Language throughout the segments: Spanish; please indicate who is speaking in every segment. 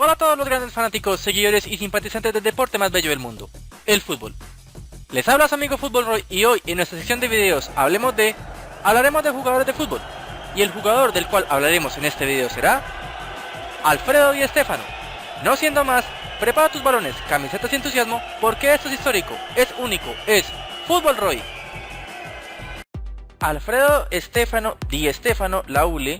Speaker 1: Hola a todos los grandes fanáticos, seguidores y simpatizantes del deporte más bello del mundo, el fútbol. Les habla su amigo Fútbol Roy y hoy en nuestra sección de videos hablaremos de jugadores de fútbol. Y el jugador del cual hablaremos en este video será Alfredo Di Stéfano. No siendo más, prepara tus balones, camisetas y entusiasmo porque esto es histórico, es único, es Fútbol Roy. Alfredo Stefano Di Stéfano Laule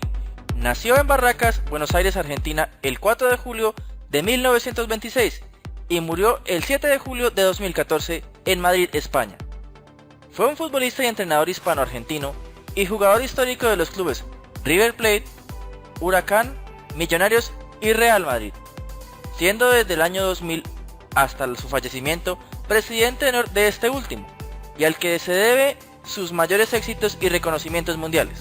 Speaker 1: nació en Barracas, Buenos Aires, Argentina, el 4 de julio de 1926 y murió el 7 de julio de 2014 en Madrid, España. Fue un futbolista y entrenador hispano-argentino y jugador histórico de los clubes River Plate, Huracán, Millonarios y Real Madrid, siendo desde el año 2000 hasta su fallecimiento presidente de honor de este último, y al que se debe sus mayores éxitos y reconocimientos mundiales.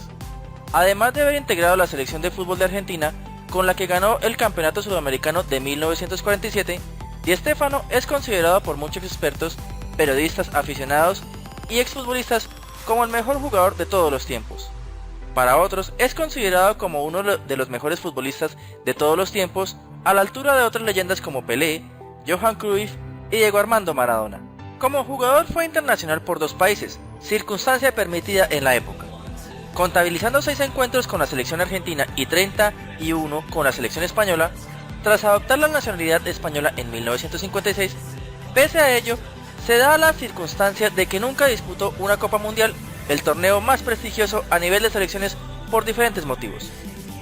Speaker 1: Además de haber integrado la selección de fútbol de Argentina, con la que ganó el Campeonato Sudamericano de 1947, Di Stéfano es considerado por muchos expertos, periodistas, aficionados y exfutbolistas como el mejor jugador de todos los tiempos. Para otros es considerado como uno de los mejores futbolistas de todos los tiempos, a la altura de otras leyendas como Pelé, Johan Cruyff y Diego Armando Maradona. Como jugador fue internacional por 2 países, circunstancia permitida en la época, contabilizando 6 encuentros con la selección argentina y 31 con la selección española. Tras adoptar la nacionalidad española en 1956, pese a ello, se da la circunstancia de que nunca disputó una Copa Mundial, el torneo más prestigioso a nivel de selecciones, por diferentes motivos,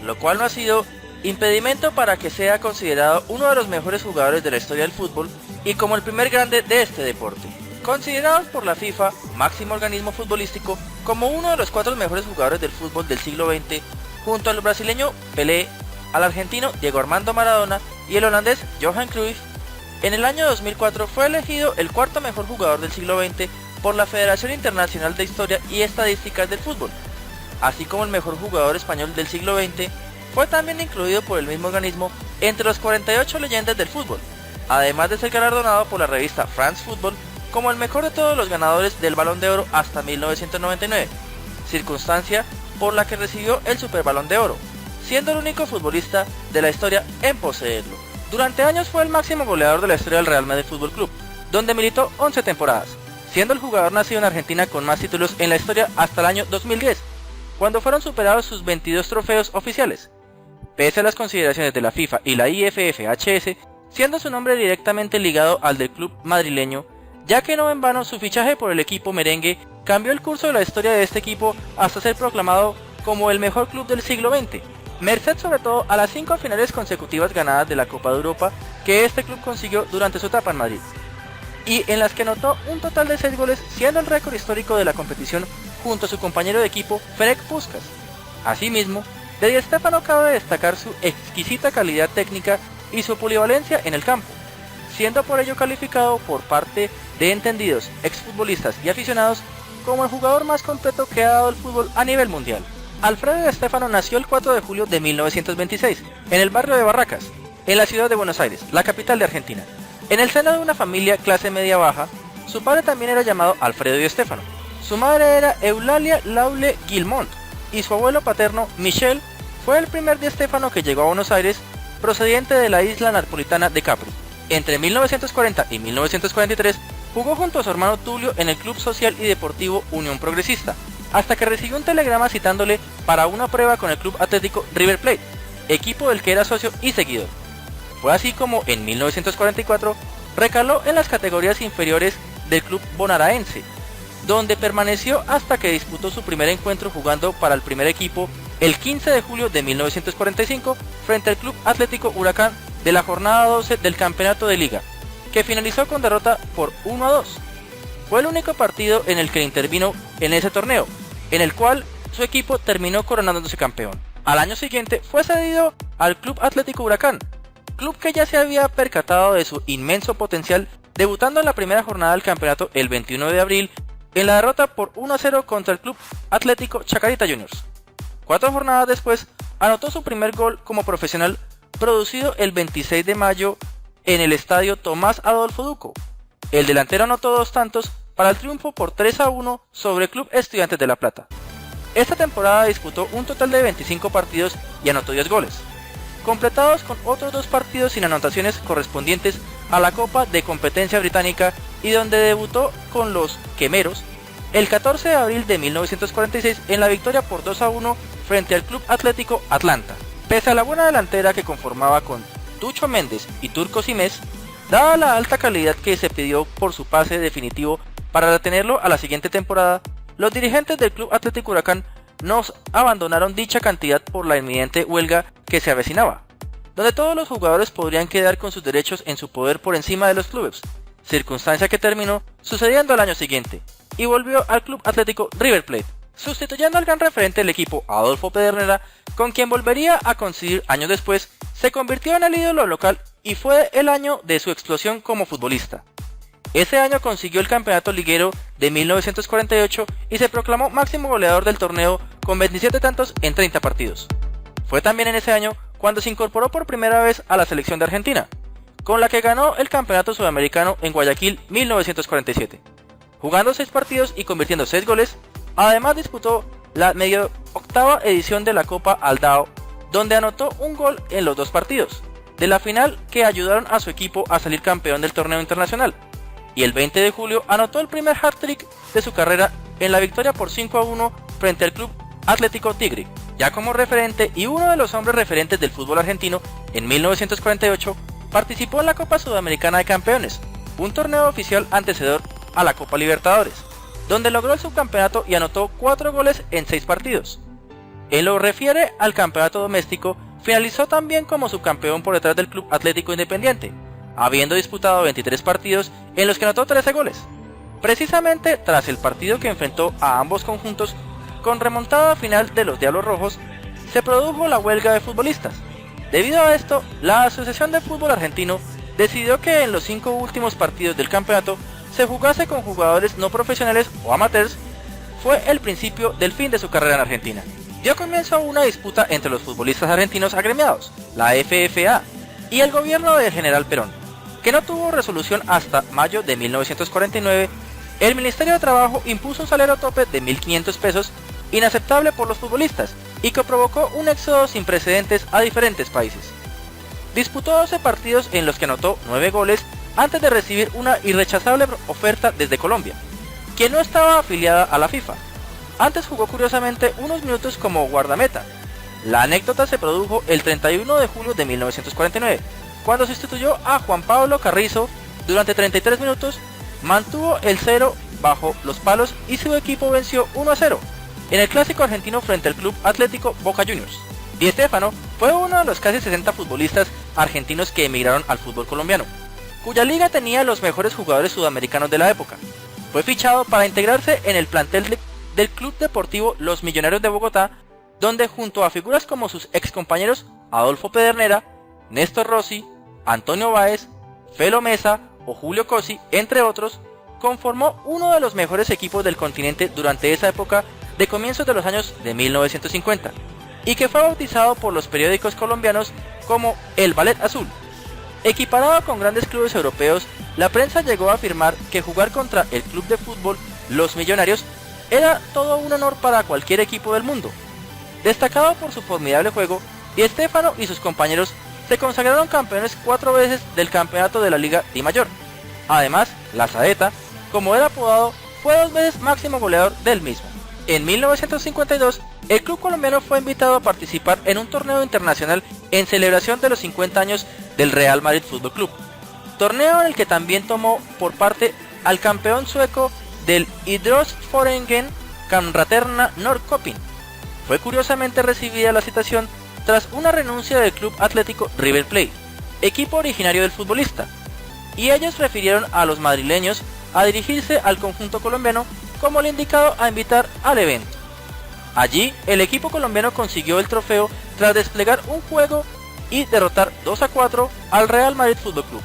Speaker 1: lo cual no ha sido impedimento para que sea considerado uno de los mejores jugadores de la historia del fútbol y como el primer grande de este deporte, considerado por la FIFA, máximo organismo futbolístico, como uno de los 4 mejores jugadores del fútbol del siglo XX, junto al brasileño Pelé, al argentino Diego Armando Maradona y el holandés Johan Cruyff. En el año 2004 fue elegido el 4º mejor jugador del siglo XX por la Federación Internacional de Historia y Estadísticas del Fútbol, así como el mejor jugador español del siglo XX. Fue también incluido por el mismo organismo entre los 48 leyendas del fútbol, además de ser galardonado por la revista France Football como el mejor de todos los ganadores del Balón de Oro hasta 1999, circunstancia por la que recibió el Super Balón de Oro, siendo el único futbolista de la historia en poseerlo. Durante años fue el máximo goleador de la historia del Real Madrid Fútbol Club, donde militó 11 temporadas, siendo el jugador nacido en Argentina con más títulos en la historia hasta el año 2010, cuando fueron superados sus 22 trofeos oficiales. Pese a las consideraciones de la FIFA y la IFFHS, siendo su nombre directamente ligado al del club madrileño, ya que no en vano su fichaje por el equipo merengue cambió el curso de la historia de este equipo hasta ser proclamado como el mejor club del siglo XX, merced sobre todo a las 5 finales consecutivas ganadas de la Copa de Europa que este club consiguió durante su etapa en Madrid, y en las que anotó un total de 6 goles, siendo el récord histórico de la competición junto a su compañero de equipo Ferenc Puskás. Asimismo, de Di Stéfano cabe destacar su exquisita calidad técnica y su polivalencia en el campo, siendo por ello calificado por parte de entendidos, exfutbolistas y aficionados como el jugador más completo que ha dado el fútbol a nivel mundial. Alfredo Di Stéfano nació el 4 de julio de 1926 en el barrio de Barracas, en la ciudad de Buenos Aires, la capital de Argentina. En el seno de una familia clase media baja, su padre también era llamado Alfredo Di Stéfano, su madre era Eulalia Laule Guilmont y su abuelo paterno, Michel, fue el primer Di Stéfano que llegó a Buenos Aires procedente de la isla napolitana de Capri. Entre 1940 y 1943 jugó junto a su hermano Tulio en el Club Social y Deportivo Unión Progresista, hasta que recibió un telegrama citándole para una prueba con el Club Atlético River Plate, equipo del que era socio y seguidor. Fue así como en 1944 recaló en las categorías inferiores del Club Bonaerense, donde permaneció hasta que disputó su primer encuentro jugando para el primer equipo el 15 de julio de 1945 frente al Club Atlético Huracán de la jornada 12 del Campeonato de Liga, que finalizó con derrota por 1-2. Fue el único partido en el que intervino en ese torneo, en el cual su equipo terminó coronándose campeón. Al año siguiente fue cedido al Club Atlético Huracán, club que ya se había percatado de su inmenso potencial, debutando en la primera jornada del campeonato el 21 de abril en la derrota por 1-0 contra el Club Atlético Chacarita Juniors. 4 jornadas después anotó su primer gol como profesional, producido el 26 de mayo en el estadio Tomás Adolfo Duco. El delantero anotó 2 tantos para el triunfo por 3-1 sobre el Club Estudiantes de La Plata. Esta temporada disputó un total de 25 partidos y anotó 10 goles. completados con otros 2 partidos sin anotaciones correspondientes a la Copa de Competencia Británica y donde debutó con los Quemeros el 14 de abril de 1946 en la victoria por 2-1 frente al Club Atlético Atlanta. Pese a la buena delantera que conformaba con Tucho Méndez y Turco Simés, dada la alta calidad que se pidió por su pase definitivo para retenerlo a la siguiente temporada, los dirigentes del Club Atlético Huracán nos abandonaron dicha cantidad por la inminente huelga que se avecinaba, donde todos los jugadores podrían quedar con sus derechos en su poder por encima de los clubes, circunstancia que terminó sucediendo al año siguiente, y volvió al Club Atlético River Plate, sustituyendo al gran referente del equipo Adolfo Pedernera, con quien volvería a coincidir años después. Se convirtió en el ídolo local y fue el año de su explosión como futbolista. Ese año consiguió el campeonato liguero de 1948 y se proclamó máximo goleador del torneo con 27 tantos en 30 partidos. Fue también en ese año cuando se incorporó por primera vez a la selección de Argentina, con la que ganó el campeonato sudamericano en Guayaquil 1947, jugando 6 partidos y convirtiendo 6 goles. Además disputó la 18ª edición de la Copa Aldao, donde anotó un gol en los 2 partidos de la final que ayudaron a su equipo a salir campeón del torneo internacional, y el 20 de julio anotó el primer hat-trick de su carrera en la victoria por 5-1 frente al Club Atlético Tigre. Ya como referente y uno de los hombres referentes del fútbol argentino, en 1948 participó en la Copa Sudamericana de Campeones, un torneo oficial antecedor a la Copa Libertadores, donde logró el subcampeonato y anotó 4 goles en 6 partidos. En lo refiere al campeonato doméstico, finalizó también como subcampeón por detrás del Club Atlético Independiente, habiendo disputado 23 partidos en los que anotó 13 goles. Precisamente tras el partido que enfrentó a ambos conjuntos, con remontada final de los Diablos Rojos, se produjo la huelga de futbolistas. Debido a esto, la Asociación de Fútbol Argentino decidió que en los 5 últimos partidos del campeonato se jugase con jugadores no profesionales o amateurs. Fue el principio del fin de su carrera en Argentina. Dio comienzo a una disputa entre los futbolistas argentinos agremiados, la FFA, y el gobierno del general Perón, que no tuvo resolución hasta mayo de 1949. El Ministerio de Trabajo impuso un salario tope de 1.500 pesos, inaceptable por los futbolistas, y que provocó un éxodo sin precedentes a diferentes países. Disputó 12 partidos en los que anotó 9 goles antes de recibir una irrechazable oferta desde Colombia, que no estaba afiliada a la FIFA. Antes jugó curiosamente unos minutos como guardameta. La anécdota se produjo el 31 de julio de 1949, cuando sustituyó a Juan Pablo Carrizo durante 33 minutos, mantuvo el 0 bajo los palos y su equipo venció 1-0 en el clásico argentino frente al Club Atlético Boca Juniors. Di Stéfano fue uno de los casi 60 futbolistas argentinos que emigraron al fútbol colombiano, cuya liga tenía los mejores jugadores sudamericanos de la época. Fue fichado para integrarse en el plantel del Club Deportivo Los Millonarios de Bogotá, donde junto a figuras como sus ex compañeros Adolfo Pedernera, Néstor Rossi, Antonio Báez, Felo Mesa o Julio Cosi, entre otros, conformó uno de los mejores equipos del continente durante esa época de comienzos de los años de 1950, y que fue bautizado por los periódicos colombianos como el Ballet Azul. Equiparado con grandes clubes europeos, la prensa llegó a afirmar que jugar contra el club de fútbol Los Millonarios era todo un honor para cualquier equipo del mundo. Destacado por su formidable juego, Di Stéfano y sus compañeros se consagraron campeones 4 veces del campeonato de la Liga Di Mayor. Además, la Saeta, como era apodado, fue 2 veces máximo goleador del mismo. En 1952, el club colombiano fue invitado a participar en un torneo internacional en celebración de los 50 años del Real Madrid Fútbol Club, torneo en el que también tomó por parte al campeón sueco del Idrottsforeningen Kamraterna Norrköping. Fue curiosamente recibida la citación tras una renuncia del Club Atlético River Plate, equipo originario del futbolista, y ellos refirieron a los madrileños a dirigirse al conjunto colombiano como el indicado a invitar al evento. Allí, el equipo colombiano consiguió el trofeo tras desplegar un juego y derrotar 2-4 al Real Madrid Fútbol Club,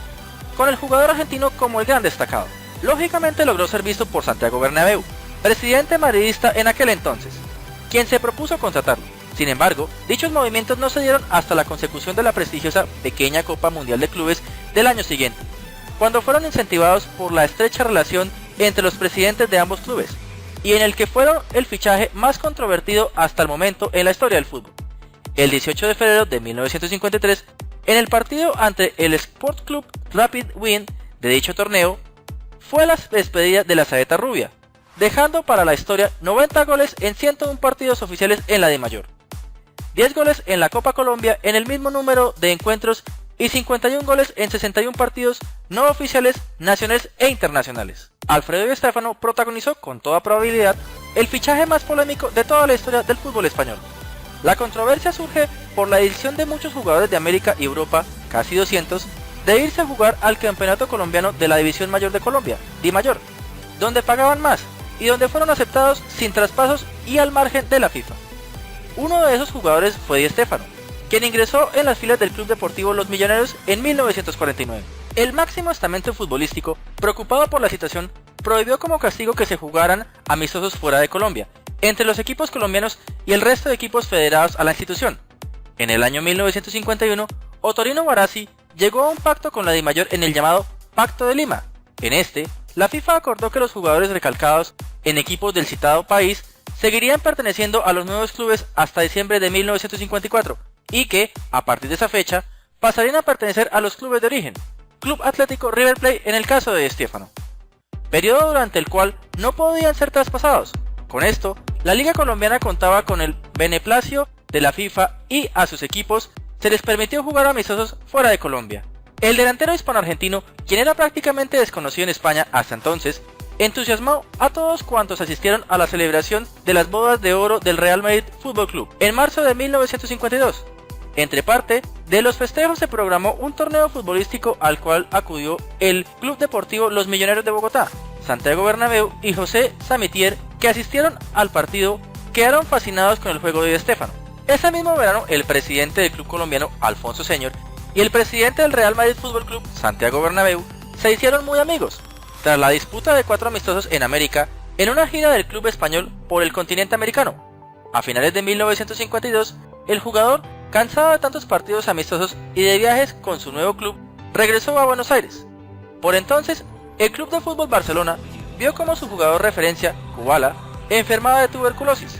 Speaker 1: con el jugador argentino como el gran destacado. Lógicamente logró ser visto por Santiago Bernabéu, presidente madridista en aquel entonces, quien se propuso contratarlo. Sin embargo, dichos movimientos no se dieron hasta la consecución de la prestigiosa pequeña Copa Mundial de Clubes del año siguiente, cuando fueron incentivados por la estrecha relación entre los presidentes de ambos clubes, y en el que fueron el fichaje más controvertido hasta el momento en la historia del fútbol. el 18 de febrero de 1953, en el partido ante el Sport Club Rapid Wien de dicho torneo, fue la despedida de la Saeta Rubia, dejando para la historia 90 goles en 101 partidos oficiales en la DIMAYOR, 10 goles en la Copa Colombia en el mismo número de encuentros y 51 goles en 61 partidos no oficiales nacionales e internacionales. Alfredo Di Stéfano protagonizó con toda probabilidad el fichaje más polémico de toda la historia del fútbol español. La controversia surge por la decisión de muchos jugadores de América y Europa, casi 200, de irse a jugar al campeonato colombiano de la División Mayor de Colombia, DIMAYOR, donde pagaban más y donde fueron aceptados sin traspasos y al margen de la FIFA. Uno de esos jugadores fue Di Stéfano, quien ingresó en las filas del Club Deportivo Los Millonarios en 1949. El máximo estamento futbolístico, preocupado por la situación, prohibió como castigo que se jugaran amistosos fuera de Colombia, entre los equipos colombianos y el resto de equipos federados a la institución. En el año 1951, Otorino Barassi llegó a un pacto con la DIMAYOR en el llamado Pacto de Lima. En este, la FIFA acordó que los jugadores recalcados en equipos del citado país seguirían perteneciendo a los nuevos clubes hasta diciembre de 1954 y que, a partir de esa fecha, pasarían a pertenecer a los clubes de origen, Club Atlético River Plate en el caso de Di Stéfano, periodo durante el cual no podían ser traspasados. Con esto, la Liga Colombiana contaba con el beneplácito de la FIFA y a sus equipos se les permitió jugar amistosos fuera de Colombia. El delantero hispano-argentino, quien era prácticamente desconocido en España hasta entonces, entusiasmó a todos cuantos asistieron a la celebración de las bodas de oro del Real Madrid Fútbol Club en marzo de 1952. Entre parte de los festejos se programó un torneo futbolístico al cual acudió el Club Deportivo Los Millonarios de Bogotá, Santiago Bernabéu y José Samitier, que asistieron al partido quedaron fascinados con el juego de Di Stéfano. Ese mismo verano, el presidente del club colombiano, Alfonso Señor, y el presidente del Real Madrid Fútbol Club, Santiago Bernabéu, se hicieron muy amigos, tras la disputa de 4 amistosos en América, en una gira del club español por el continente americano. A finales de 1952, el jugador, cansado de tantos partidos amistosos y de viajes con su nuevo club, regresó a Buenos Aires. Por entonces, el Club de Fútbol Barcelona vio como su jugador referencia, Kubala, enfermaba de tuberculosis.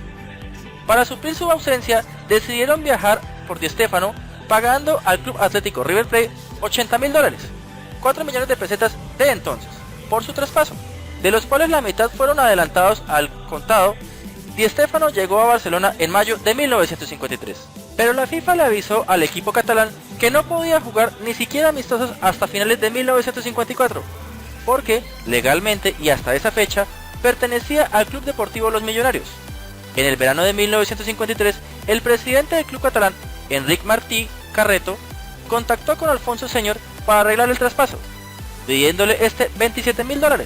Speaker 1: Para suplir su ausencia, decidieron viajar por Di Stéfano, pagando al Club Atlético River Plate $80.000, 4 millones de pesetas de entonces, por su traspaso, de los cuales la mitad fueron adelantados al contado. Di Stéfano llegó a Barcelona en mayo de 1953, pero la FIFA le avisó al equipo catalán que no podía jugar ni siquiera amistosos hasta finales de 1954, porque legalmente y hasta esa fecha pertenecía al Club Deportivo Los Millonarios. En el verano de 1953, el presidente del club catalán, Enric Martí Carreto, contactó con Alfonso Señor para arreglar el traspaso, pidiéndole $27.000,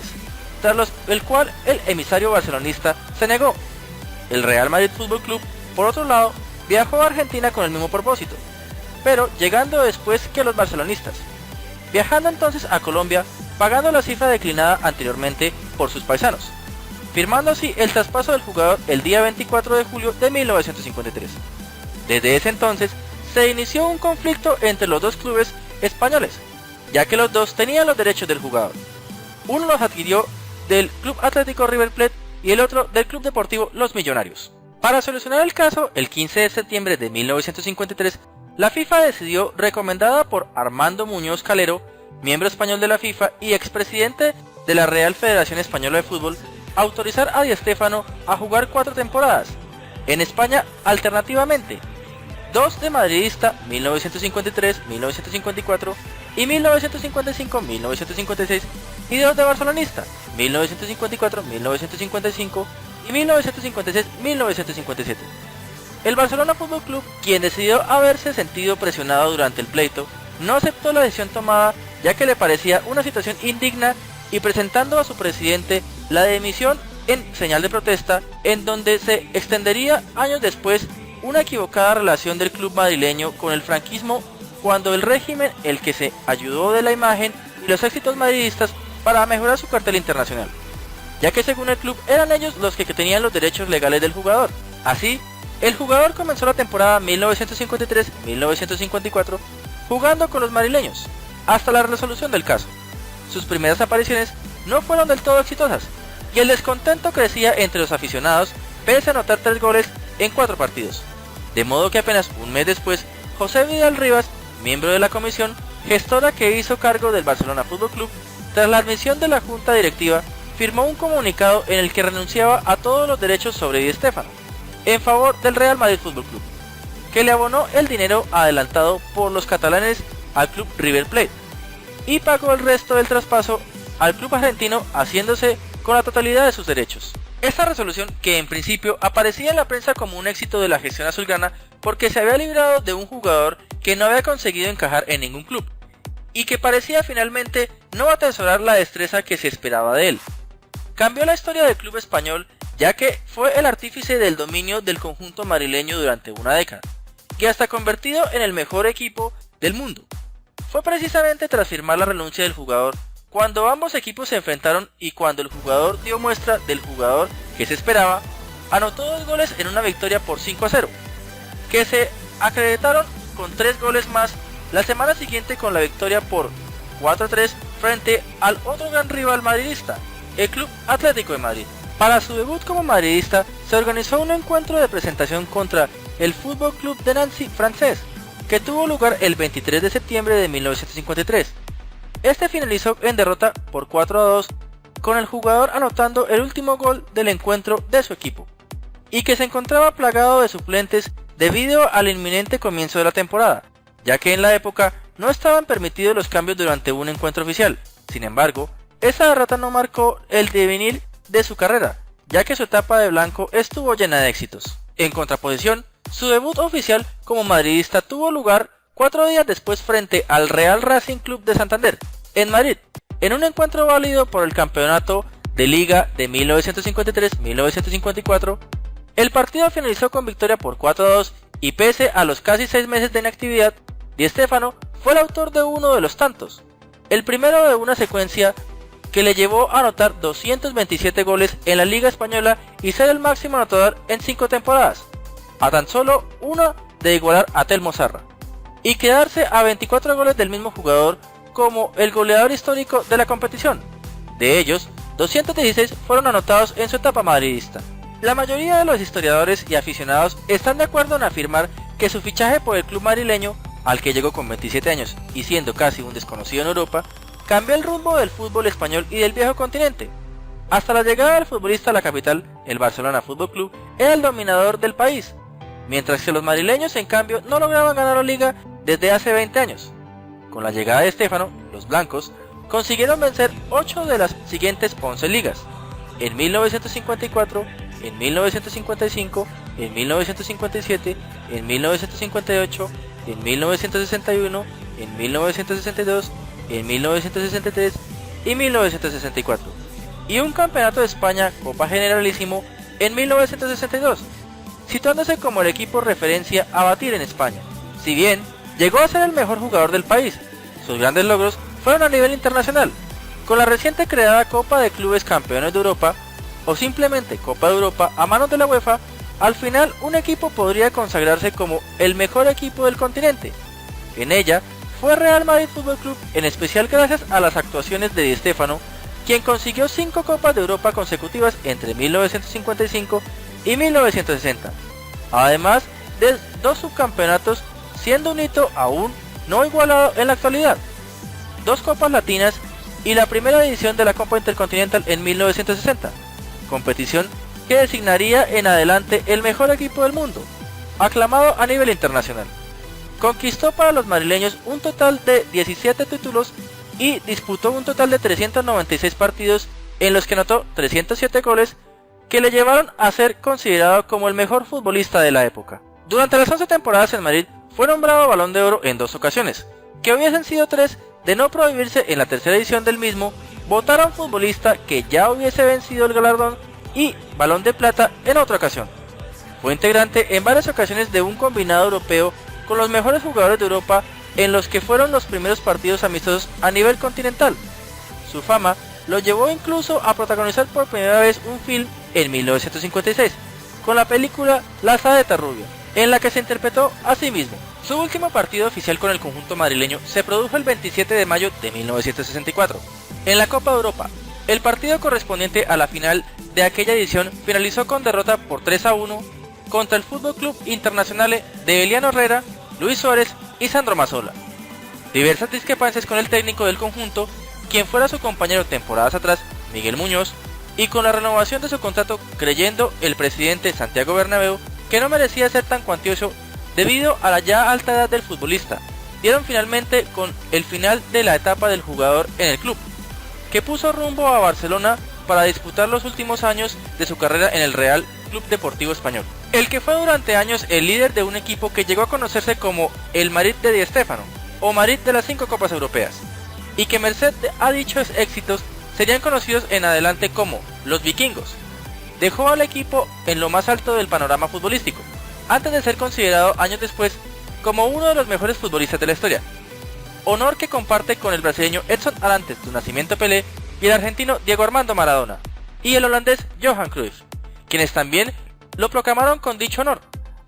Speaker 1: tras el cual el emisario barcelonista se negó. El Real Madrid Fútbol Club, por otro lado, viajó a Argentina con el mismo propósito, pero llegando después que los barcelonistas, viajando entonces a Colombia, pagando la cifra declinada anteriormente por sus paisanos, firmando así el traspaso del jugador el día 24 de julio de 1953. Desde ese entonces se inició un conflicto entre los dos clubes españoles, ya que los dos tenían los derechos del jugador. Uno los adquirió del Club Atlético River Plate y el otro del Club Deportivo Los Millonarios. Para solucionar el caso, el 15 de septiembre de 1953, la FIFA decidió, recomendada por Armando Muñoz Calero, miembro español de la FIFA y expresidente de la Real Federación Española de Fútbol, autorizar a Di Stéfano a jugar 4 temporadas en España alternativamente, 2 de madridista 1953-1954 y 1955-1956 y 2 de barcelonista 1954-1955 y 1956-1957. El Barcelona Fútbol Club, quien decidió haberse sentido presionado durante el pleito, no aceptó la decisión tomada, ya que le parecía una situación indigna, y presentando a su presidente la dimisión en señal de protesta, en donde se extendería años después una equivocada relación del club madrileño con el franquismo, cuando el régimen el que se ayudó de la imagen y los éxitos madridistas para mejorar su cartel internacional, ya que según el club eran ellos los que tenían los derechos legales del jugador. Así, el jugador comenzó la temporada 1953-1954 jugando con los madrileños, hasta la resolución del caso. Sus primeras apariciones no fueron del todo exitosas, y el descontento crecía entre los aficionados, pese a anotar 3 goles en 4 partidos. de modo que apenas un mes después, José Vidal Rivas, miembro de la comisión gestora que hizo cargo del Barcelona Fútbol Club, tras la admisión de la junta directiva, firmó un comunicado en el que renunciaba a todos los derechos sobre Di Stéfano, en favor del Real Madrid Fútbol Club, que le abonó el dinero adelantado por los catalanes al club River Plate, y pagó el resto del traspaso al club argentino, haciéndose con la totalidad de sus derechos. Esta resolución, que en principio aparecía en la prensa como un éxito de la gestión azulgrana porque se había librado de un jugador que no había conseguido encajar en ningún club, y que parecía finalmente no atesorar la destreza que se esperaba de él, cambió la historia del club español, ya que fue el artífice del dominio del conjunto madrileño durante una década, y hasta convertido en el mejor equipo del mundo. Fue precisamente tras firmar la renuncia del jugador cuando ambos equipos se enfrentaron y cuando el jugador dio muestra del jugador que se esperaba, anotó 2 goles en una victoria por 5-0, que se acreditaron con 3 goles más la semana siguiente con la victoria por 4-3 frente al otro gran rival madridista, el Club Atlético de Madrid. Para su debut como madridista se organizó un encuentro de presentación contra el Fútbol Club de Nancy francés, que tuvo lugar el 23 de septiembre de 1953. Este finalizó en derrota por 4-2, con el jugador anotando el último gol del encuentro de su equipo, y que se encontraba plagado de suplentes debido al inminente comienzo de la temporada, ya que en la época no estaban permitidos los cambios durante un encuentro oficial. Sin embargo, esa derrota no marcó el devenir de su carrera, ya que su etapa de blanco estuvo llena de éxitos. En contraposición, su debut oficial como madridista tuvo lugar 4 días después frente al Real Racing Club de Santander, en Madrid, en un encuentro válido por el campeonato de Liga de 1953-1954. El partido finalizó con victoria por 4-2 y pese a los casi 6 meses de inactividad, Di Stéfano fue el autor de uno de los tantos, el primero de una secuencia que le llevó a anotar 227 goles en la Liga Española y ser el máximo anotador en 5 temporadas, a tan solo una de igualar a Telmo Zarra, y quedarse a 24 goles del mismo jugador como el goleador histórico de la competición. De ellos, 216 fueron anotados en su etapa madridista. La mayoría de los historiadores y aficionados están de acuerdo en afirmar que su fichaje por el club madrileño, al que llegó con 27 años y siendo casi un desconocido en Europa, cambió el rumbo del fútbol español y del viejo continente. Hasta la llegada del futbolista a la capital, el Barcelona Fútbol Club era el dominador del país, mientras que los madrileños en cambio no lograban ganar la liga desde hace 20 años. Con la llegada de Stéfano, los blancos consiguieron vencer 8 de las siguientes 11 ligas, en 1954, en 1955, en 1957, en 1958, en 1961, en 1962, en 1963 y 1964, y un campeonato de España Copa Generalísimo en 1962, situándose como el equipo referencia a batir en España. Si bien llegó a ser el mejor jugador del país, sus grandes logros fueron a nivel internacional, con la reciente creada Copa de Clubes Campeones de Europa o simplemente Copa de Europa a manos de la UEFA. Al final un equipo podría consagrarse como el mejor equipo del continente. En ella fue Real Madrid Fútbol Club, en especial gracias a las actuaciones de Di Stéfano, quien consiguió 5 Copas de Europa consecutivas entre 1955 y 1960, además de 2 subcampeonatos, siendo un hito aún no igualado en la actualidad, 2 Copas Latinas y la primera edición de la Copa Intercontinental en 1960, competición que designaría en adelante el mejor equipo del mundo, aclamado a nivel internacional. Conquistó para los madrileños un total de 17 títulos y disputó un total de 396 partidos en los que anotó 307 goles que le llevaron a ser considerado como el mejor futbolista de la época. Durante las 11 temporadas en Madrid fue nombrado Balón de Oro en 2 ocasiones, que hubiesen sido 3 de no prohibirse en la tercera edición del mismo votar a un futbolista que ya hubiese vencido el galardón, y Balón de Plata en otra ocasión. Fue integrante en varias ocasiones de un combinado europeo con los mejores jugadores de Europa, en los que fueron los primeros partidos amistosos a nivel continental. Su fama lo llevó incluso a protagonizar por primera vez un film en 1956, con la película La Saeta Rubia, en la que se interpretó a sí mismo. Su último partido oficial con el conjunto madrileño se produjo el 27 de mayo de 1964, en la Copa de Europa. El partido correspondiente a la final de aquella edición finalizó con derrota por 3-1 contra el Fútbol Club Internazionale de Eliano Herrera, Luis Suárez y Sandro Mazzola. Diversas discrepancias con el técnico del conjunto, quien fuera su compañero temporadas atrás, Miguel Muñoz, y con la renovación de su contrato, creyendo el presidente Santiago Bernabéu que no merecía ser tan cuantioso debido a la ya alta edad del futbolista, dieron finalmente con el final de la etapa del jugador en el club, que puso rumbo a Barcelona para disputar los últimos años de su carrera en el Real Club Deportivo Español, el que fue durante años el líder de un equipo que llegó a conocerse como el Madrid de Di Stéfano, o Madrid de las 5 Copas Europeas, y que merced a dichos éxitos serían conocidos en adelante como los vikingos. Dejó al equipo en lo más alto del panorama futbolístico, antes de ser considerado años después como uno de los mejores futbolistas de la historia, honor que comparte con el brasileño Edson Arantes do Nascimento Pelé y el argentino Diego Armando Maradona, y el holandés Johan Cruyff, quienes también lo proclamaron con dicho honor.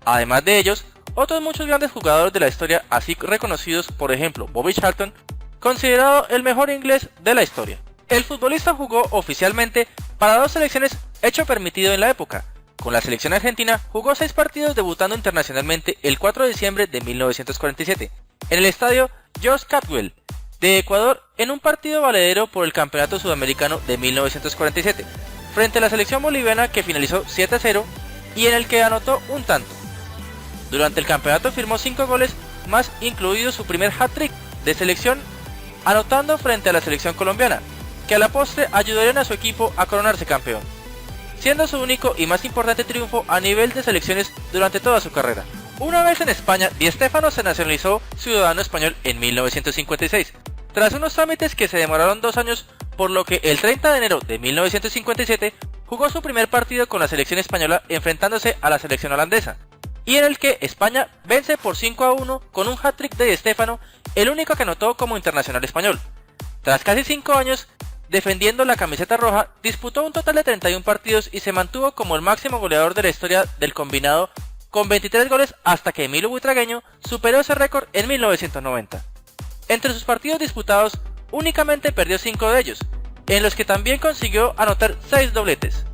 Speaker 1: Además de ellos, otros muchos grandes jugadores de la historia, así reconocidos, por ejemplo Bobby Charlton, considerado el mejor inglés de la historia. El futbolista jugó oficialmente para 2 selecciones, hecho permitido en la época. Con la selección argentina jugó 6 partidos, debutando internacionalmente el 4 de diciembre de 1947 en el estadio George Capwell de Ecuador, en un partido valedero por el Campeonato Sudamericano de 1947 frente a la selección boliviana, que finalizó 7-0 y en el que anotó un tanto. Durante el campeonato firmó 5 goles más, incluido su primer hat-trick de selección, anotando frente a la selección colombiana, que a la postre ayudarían a su equipo a coronarse campeón, siendo su único y más importante triunfo a nivel de selecciones durante toda su carrera. Una vez en España, Di Stéfano se nacionalizó ciudadano español en 1956, tras unos trámites que se demoraron 2 años, por lo que el 30 de enero de 1957 jugó su primer partido con la selección española, enfrentándose a la selección holandesa, y en el que España vence por 5-1 con un hat-trick de Di Stéfano, el único que anotó como internacional español. Tras casi 5 años defendiendo la camiseta roja, disputó un total de 31 partidos y se mantuvo como el máximo goleador de la historia del combinado, con 23 goles, hasta que Emilio Buitragueño superó ese récord en 1990. Entre sus partidos disputados, únicamente perdió 5 de ellos, en los que también consiguió anotar 6 dobletes.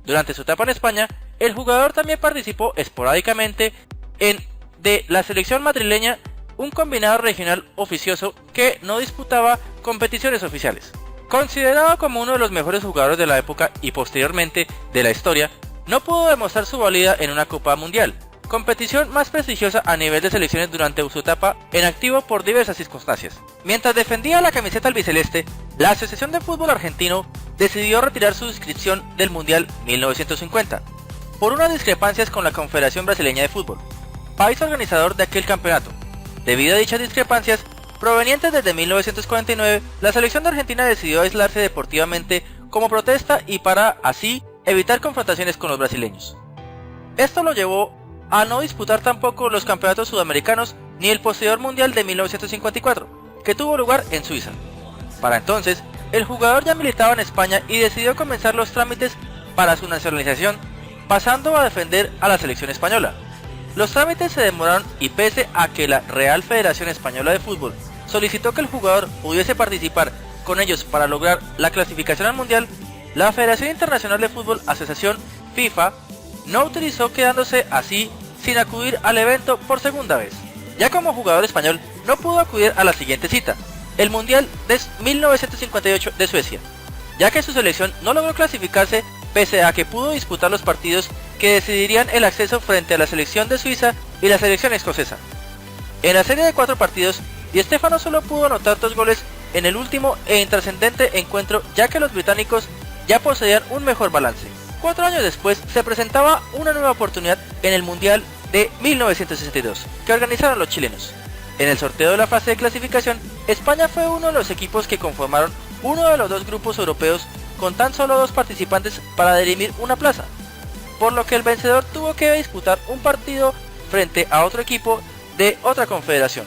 Speaker 1: Durante su etapa en España, el jugador también participó esporádicamente en de la selección madrileña, un combinado regional oficioso que no disputaba competiciones oficiales. Considerado como uno de los mejores jugadores de la época y posteriormente de la historia, no pudo demostrar su valía en una Copa Mundial, competición más prestigiosa a nivel de selecciones, durante su etapa en activo por diversas circunstancias. Mientras defendía la camiseta albiceleste, la Asociación de Fútbol Argentino decidió retirar su inscripción del Mundial 1950, por unas discrepancias con la Confederación Brasileña de Fútbol, país organizador de aquel campeonato. Debido a dichas discrepancias, provenientes desde 1949, la selección de Argentina decidió aislarse deportivamente como protesta y para así evitar confrontaciones con los brasileños. Esto lo llevó a no disputar tampoco los campeonatos sudamericanos ni el posterior Mundial de 1954, que tuvo lugar en Suiza. Para entonces, el jugador ya militaba en España y decidió comenzar los trámites para su nacionalización, pasando a defender a la selección española. Los trámites se demoraron y, pese a que la Real Federación Española de Fútbol solicitó que el jugador pudiese participar con ellos para lograr la clasificación al Mundial, la Federación Internacional de Fútbol, Asociación FIFA, no utilizó, quedándose así sin acudir al evento por segunda vez. Ya como jugador español no pudo acudir a la siguiente cita, el Mundial de 1958 de Suecia, ya que su selección no logró clasificarse, pese a que pudo disputar los partidos que decidirían el acceso frente a la selección de Suiza y la selección escocesa. En la serie de 4 partidos, Di Stéfano solo pudo anotar 2 goles en el último e intrascendente encuentro, ya que los británicos ya poseían un mejor balance. 4 años después se presentaba una nueva oportunidad en el Mundial de 1962, que organizaron los chilenos. En el sorteo de la fase de clasificación, España fue uno de los equipos que conformaron uno de los 2 grupos europeos, con tan solo 2 participantes para dirimir una plaza, por lo que el vencedor tuvo que disputar un partido frente a otro equipo de otra confederación.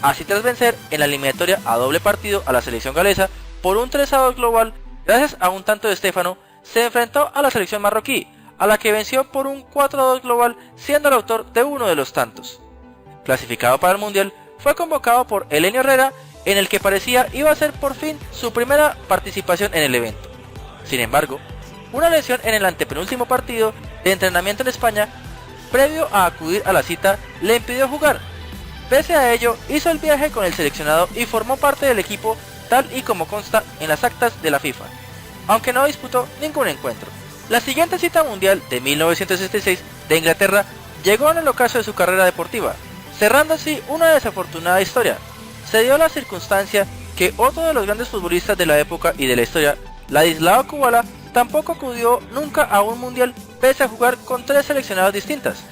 Speaker 1: Así, tras vencer en la eliminatoria a doble partido a la selección galesa por un 3-2 global, gracias a un tanto de Stéfano, se enfrentó a la selección marroquí, a la que venció por un 4-2 global, siendo el autor de uno de los tantos. Clasificado para el Mundial, fue convocado por Eliano Herrera, en el que parecía iba a ser por fin su primera participación en el evento. Sin embargo, una lesión en el antepenúltimo partido de entrenamiento en España previo a acudir a la cita, le impidió jugar. Pese a ello, hizo el viaje con el seleccionado y formó parte del equipo tal y como consta en las actas de la FIFA, aunque no disputó ningún encuentro. La siguiente cita mundial de 1966 de Inglaterra llegó en el ocaso de su carrera deportiva, cerrando así una desafortunada historia. Se dio la circunstancia que otro de los grandes futbolistas de la época y de la historia, Ladislao Kubala, tampoco acudió nunca a un mundial pese a jugar con 3 seleccionadas distintas.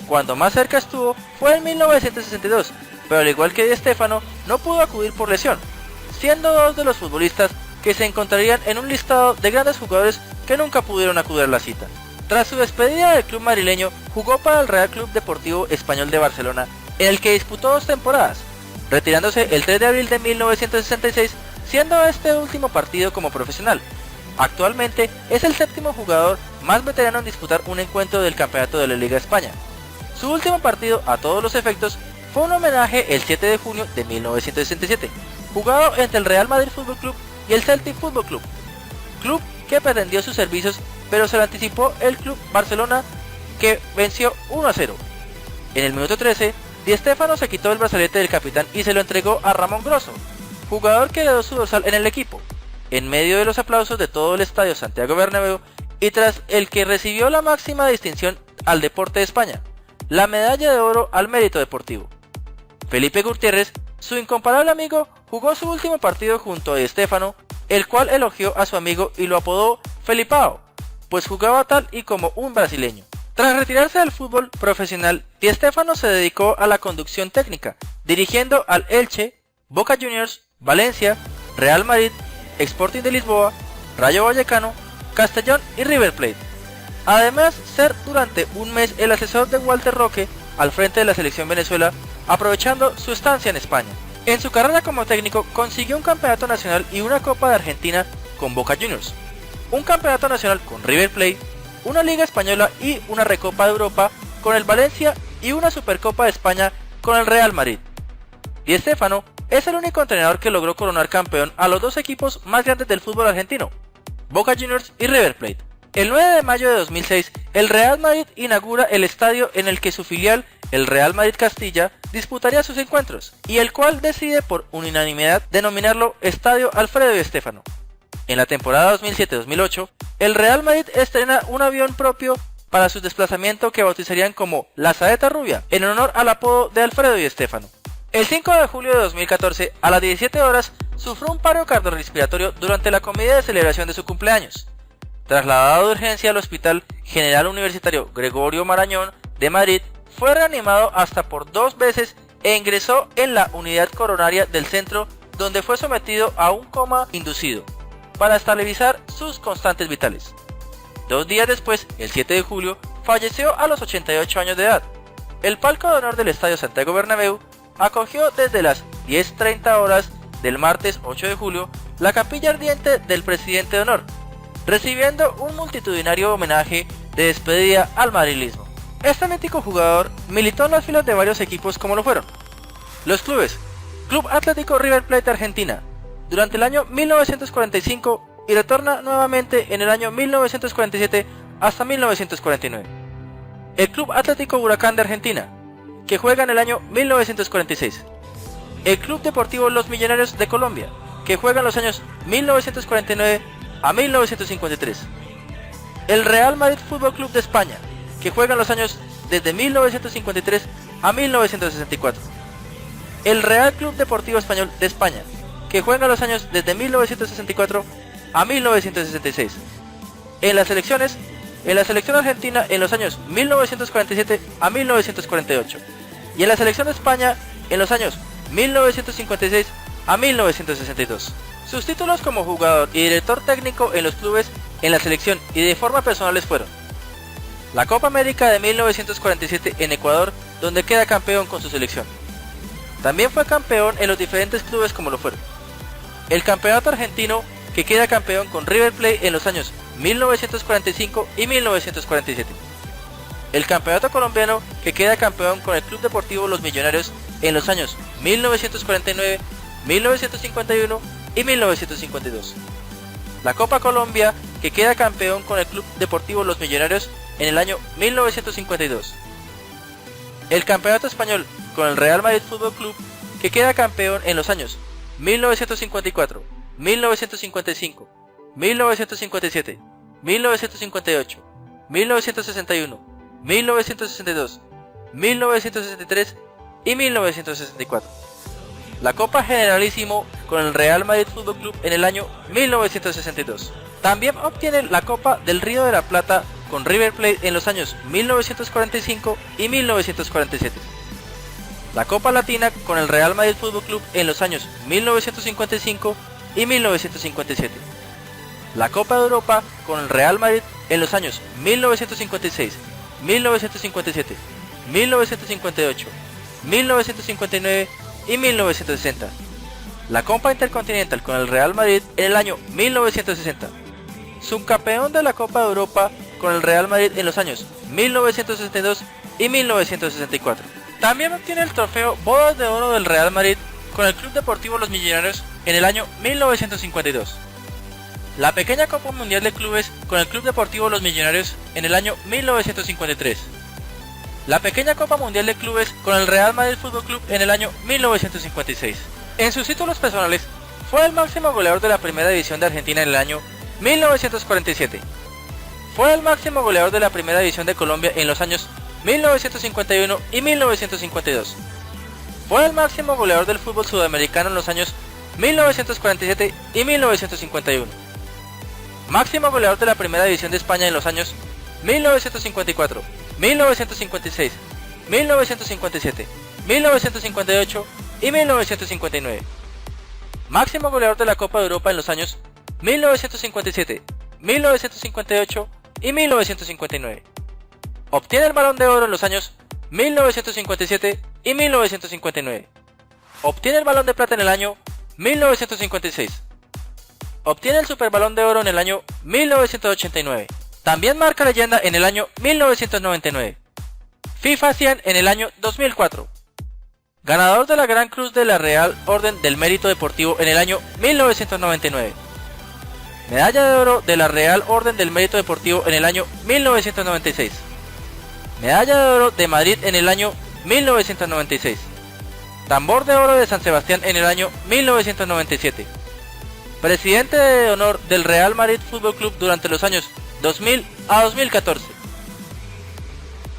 Speaker 1: Cuando más cerca estuvo fue en 1962, pero al igual que Di Stéfano, no pudo acudir por lesión, siendo 2 de los futbolistas que se encontrarían en un listado de grandes jugadores que nunca pudieron acudir a la cita. Tras su despedida del club madrileño, jugó para el Real Club Deportivo Español de Barcelona, en el que disputó 2 temporadas, retirándose el 3 de abril de 1966, siendo este último partido como profesional. Actualmente es el 7º jugador más veterano en disputar un encuentro del campeonato de la Liga España. Su último partido, a todos los efectos, fue un homenaje el 7 de junio de 1967, jugado entre el Real Madrid Fútbol Club y el Celtic Fútbol Club, club que pretendió sus servicios, pero se lo anticipó el Club Barcelona, que venció 1-0. En el minuto 13, Di Stéfano se quitó el brazalete del capitán y se lo entregó a Ramón Grosso, jugador que heredó su dorsal en el equipo, en medio de los aplausos de todo el estadio Santiago Bernabéu y tras el que recibió la máxima distinción al deporte de España, la medalla de oro al mérito deportivo. Felipe Gutiérrez, su incomparable amigo, jugó su último partido junto a Di Stéfano, el cual elogió a su amigo y lo apodó Felipao, pues jugaba tal y como un brasileño. Tras retirarse del fútbol profesional, Di Stéfano se dedicó a la conducción técnica, dirigiendo al Elche, Boca Juniors, Valencia, Real Madrid, Sporting de Lisboa, Rayo Vallecano, Castellón y River Plate. Además, ser durante un mes el asesor de Walter Roque al frente de la selección Venezuela, aprovechando su estancia en España. En su carrera como técnico consiguió un campeonato nacional y una Copa de Argentina con Boca Juniors, un campeonato nacional con River Plate, una Liga Española y una Recopa de Europa con el Valencia y una Supercopa de España con el Real Madrid. Di Stéfano es el único entrenador que logró coronar campeón a los 2 equipos más grandes del fútbol argentino, Boca Juniors y River Plate. El 9 de mayo de 2006, el Real Madrid inaugura el estadio en el que su filial, el Real Madrid Castilla, disputaría sus encuentros, y el cual decide por unanimidad denominarlo Estadio Alfredo Di Stéfano. En la temporada 2007-2008, el Real Madrid estrena un avión propio para su desplazamiento que bautizarían como La Saeta Rubia, en honor al apodo de Alfredo Di Stéfano. El 5 de julio de 2014, a las 17 horas, sufrió un paro cardiorrespiratorio durante la comida de celebración de su cumpleaños. Trasladado de urgencia al Hospital General Universitario Gregorio Marañón de Madrid, fue reanimado hasta por 2 veces e ingresó en la unidad coronaria del centro, donde fue sometido a un coma inducido para estabilizar sus constantes vitales. 2 días después, el 7 de julio, falleció a los 88 años de edad. El palco de honor del Estadio Santiago Bernabéu acogió desde las 10:30 horas del martes 8 de julio la capilla ardiente del presidente de honor, recibiendo un multitudinario homenaje de despedida al madrilismo. Este mítico jugador militó en las filas de varios equipos como lo fueron los clubes Club Atlético River Plate Argentina durante el año 1945 y retorna nuevamente en el año 1947 hasta 1949. El Club Atlético Huracán de Argentina, que juega en el año 1946. El Club Deportivo Los Millonarios de Colombia, que juega en los años 1949 a 1953. El Real Madrid Fútbol Club de España, que juega en los años desde 1953 a 1964. El Real Club Deportivo Español de España, que juega en los años desde 1964 a 1966. En la selección argentina en los años 1947 a 1948. Y en la selección de España en los años 1956 a 1962. Sus títulos como jugador y director técnico en los clubes, en la selección y de forma personales fueron la Copa América de 1947 en Ecuador, donde queda campeón con su selección. También fue campeón en los diferentes clubes como lo fueron el Campeonato Argentino, que queda campeón con River Plate en los años 1945 y 1947. El Campeonato Colombiano, que queda campeón con el Club Deportivo Los Millonarios en los años 1949, 1951 y 1952. La Copa Colombia, que queda campeón con el Club Deportivo Los Millonarios en el año 1952. el campeonato español con el Real Madrid Fútbol Club, que queda campeón en los años 1954, 1955, 1957, 1958, 1961, 1962, 1963 y 1964. La Copa Generalísimo con el Real Madrid Fútbol Club en el año 1962. También obtiene la Copa del Río de la Plata con River Plate en los años 1945 y 1947. La Copa Latina con el Real Madrid Fútbol Club en los años 1955 y 1957. La Copa de Europa con el Real Madrid en los años 1956, 1957, 1958, 1959 y 1960. La Copa Intercontinental con el Real Madrid en el año 1960. Subcampeón de la Copa de Europa con el Real Madrid en los años 1962 y 1964. También obtiene el trofeo Bodas de Oro del Real Madrid con el Club Deportivo Los Millonarios en el año 1952. La pequeña Copa Mundial de Clubes con el Club Deportivo Los Millonarios en el año 1953. La pequeña Copa Mundial de Clubes con el Real Madrid Fútbol Club en el año 1956. En sus títulos personales, fue el máximo goleador de la Primera División de Argentina en el año 1947. Fue el máximo goleador de la Primera División de Colombia en los años 1951 y 1952. Fue el máximo goleador del fútbol sudamericano en los años 1947 y 1951. Máximo goleador de la Primera División de España en los años 1954, 1956, 1957, 1958 y 1959. Máximo goleador de la Copa de Europa en los años 1957, 1958 y 1959. Obtiene el Balón de Oro en los años 1957 y 1959. Obtiene el Balón de Plata en el año 1956. Obtiene el Super Balón de Oro en el año 1989. También marca leyenda en el año 1999. FIFA 100 en el año 2004. Ganador de la Gran Cruz de la Real Orden del Mérito Deportivo en el año 1999. Medalla de Oro de la Real Orden del Mérito Deportivo en el año 1996. Medalla de Oro de Madrid en el año 1996. Tambor de Oro de San Sebastián en el año 1997. Presidente de honor del Real Madrid Fútbol Club durante los años 2000 a 2014.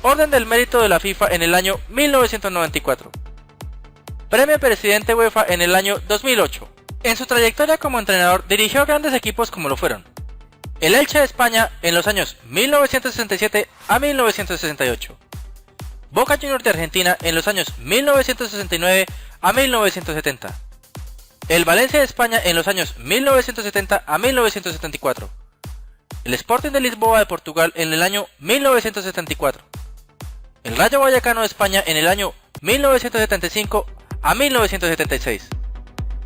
Speaker 1: Orden del Mérito de la FIFA en el año 1994. Premio Presidente UEFA en el año 2008. En su trayectoria como entrenador dirigió grandes equipos como lo fueron el Elche de España en los años 1967 a 1968. Boca Juniors de Argentina en los años 1969 a 1970. El Valencia de España en los años 1970 a 1974. El Sporting de Lisboa de Portugal en el año 1974. El Rayo Vallecano de España en el año 1975 a 1976.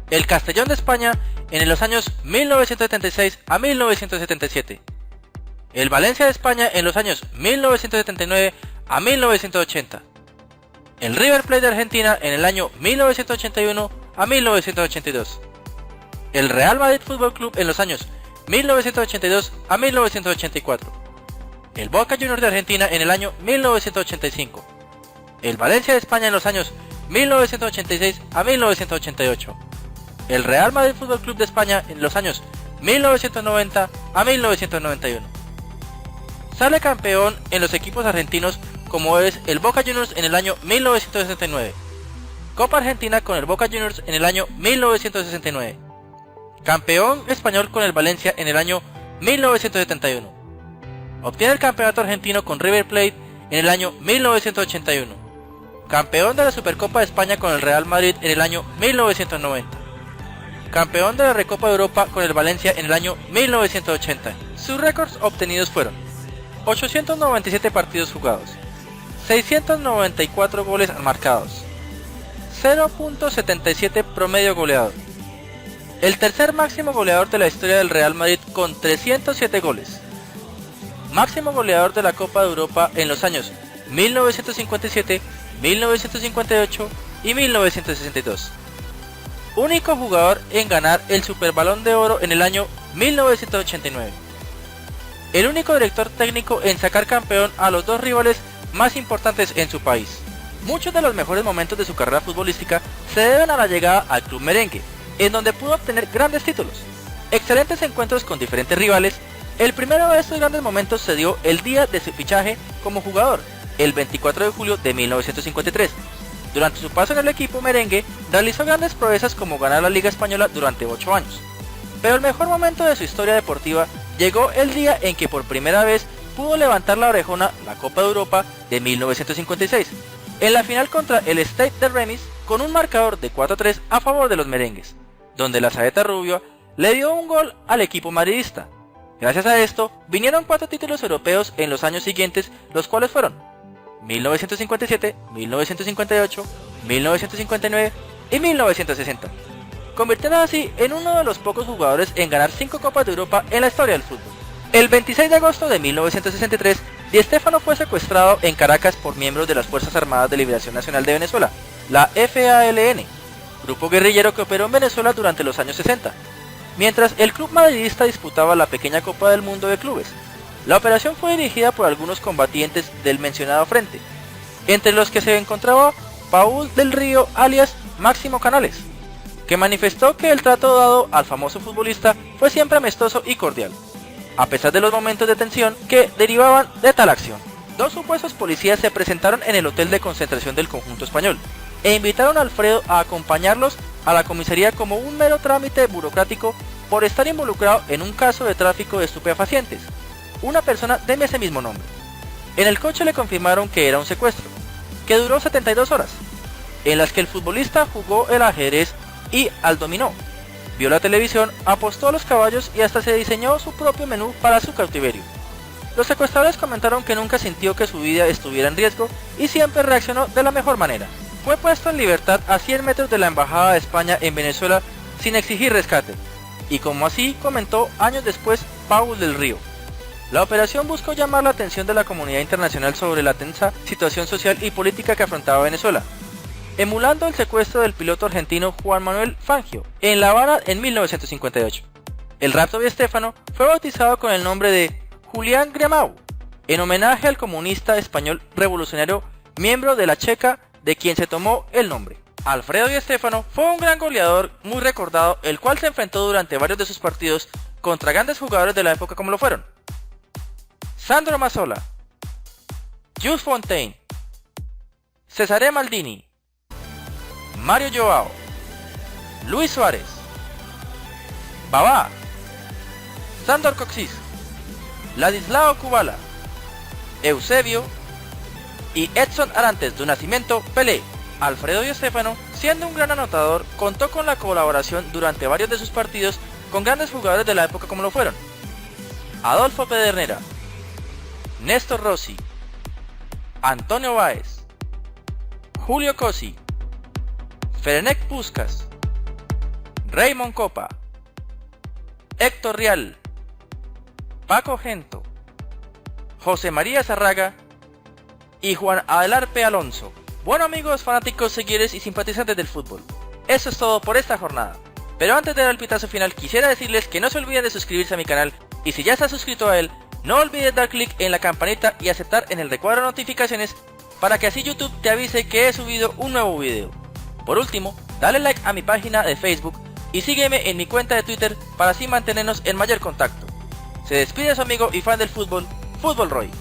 Speaker 1: El Castellón de España en los años 1976 a 1977. El Valencia de España en los años 1979 a 1980. El River Plate de Argentina en el año 1981 a 1982. El Real Madrid Fútbol Club en los años 1982 a 1984. El Boca Juniors de Argentina en el año 1985. El Valencia de España en los años 1986 a 1988. El Real Madrid Fútbol Club de España en los años 1990 a 1991. Sale campeón en los equipos argentinos como es el Boca Juniors en el año 1969. Copa Argentina con el Boca Juniors en el año 1969. Campeón español con el Valencia en el año 1971. Obtiene el campeonato argentino con River Plate en el año 1981. Campeón de la Supercopa de España con el Real Madrid en el año 1990. Campeón de la Recopa de Europa con el Valencia en el año 1980. Sus récords obtenidos fueron 897 partidos jugados, 694 goles marcados, 0.77 promedio goleador. El tercer máximo goleador de la historia del Real Madrid con 307 goles. Máximo goleador de la Copa de Europa en los años 1957, 1958 y 1962. Único jugador en ganar el Super Balón de Oro en el año 1989. El único director técnico en sacar campeón a los dos rivales más importantes en su país. Muchos de los mejores momentos de su carrera futbolística se deben a la llegada al club merengue, en donde pudo obtener grandes títulos, excelentes encuentros con diferentes rivales. El primero de estos grandes momentos se dio el día de su fichaje como jugador, el 24 de julio de 1953. Durante su paso en el equipo merengue, realizó grandes proezas como ganar la Liga Española durante 8 años. Pero el mejor momento de su historia deportiva llegó el día en que por primera vez pudo levantar la orejona la Copa de Europa de 1956, en la final contra el Stade de Reims, con un marcador de 4-3 a favor de los merengues, donde la Saeta Rubio le dio un gol al equipo madridista. Gracias a esto, vinieron 4 títulos europeos en los años siguientes, los cuales fueron 1957, 1958, 1959 y 1960, convirtiendo así en uno de los pocos jugadores en ganar 5 Copas de Europa en la historia del fútbol. El 26 de agosto de 1963, Di Stéfano fue secuestrado en Caracas por miembros de las Fuerzas Armadas de Liberación Nacional de Venezuela, la FALN, grupo guerrillero que operó en Venezuela durante los años 60, mientras el club madridista disputaba la pequeña Copa del Mundo de Clubes. La operación fue dirigida por algunos combatientes del mencionado frente, entre los que se encontraba Paul del Río alias Máximo Canales, que manifestó que el trato dado al famoso futbolista fue siempre amistoso y cordial, a pesar de los momentos de tensión que derivaban de tal acción. 2 supuestos policías se presentaron en el hotel de concentración del conjunto español e invitaron a Alfredo a acompañarlos a la comisaría como un mero trámite burocrático por estar involucrado en un caso de tráfico de estupefacientes, una persona de ese mismo nombre. En el coche le confirmaron que era un secuestro, que duró 72 horas, en las que el futbolista jugó el ajedrez y al dominó, vio la televisión, apostó a los caballos y hasta se diseñó su propio menú para su cautiverio. Los secuestradores comentaron que nunca sintió que su vida estuviera en riesgo y siempre reaccionó de la mejor manera. Fue puesto en libertad a 100 metros de la Embajada de España en Venezuela sin exigir rescate, y como así comentó años después Paul del Río. La operación buscó llamar la atención de la comunidad internacional sobre la tensa situación social y política que afrontaba Venezuela, emulando el secuestro del piloto argentino Juan Manuel Fangio en La Habana en 1958. El rapto de Stéfano fue bautizado con el nombre de Julián Grimau, en homenaje al comunista español revolucionario miembro de la Checa de quien se tomó el nombre. Alfredo Di Stéfano fue un gran goleador muy recordado, el cual se enfrentó durante varios de sus partidos contra grandes jugadores de la época como lo fueron Sandro Mazzola, Jules Fontaine, Cesare Maldini, Mario Joao, Luis Suárez, Babá, Sandor Coxis, Ladislao Kubala, Eusebio y Edson Arantes do Nascimento Pelé. Alfredo Di Stéfano, siendo un gran anotador, contó con la colaboración durante varios de sus partidos con grandes jugadores de la época como lo fueron Adolfo Pedernera, Néstor Rossi, Antonio Báez, Julio Cosi, Ferenc Puskás, Raymond Kopa, Héctor Rial, Paco Gento, José María Zarraga y Juan Adelarpe Alonso. Bueno amigos, fanáticos, seguidores y simpatizantes del fútbol, eso es todo por esta jornada. Pero antes de dar el pitazo final, quisiera decirles que no se olviden de suscribirse a mi canal, y si ya estás suscrito a él, no olvides dar clic en la campanita y aceptar en el recuadro de notificaciones para que así YouTube te avise que he subido un nuevo video. Por último, dale like a mi página de Facebook y sígueme en mi cuenta de Twitter para así mantenernos en mayor contacto. Se despide su amigo y fan del fútbol, Fútbol Roy.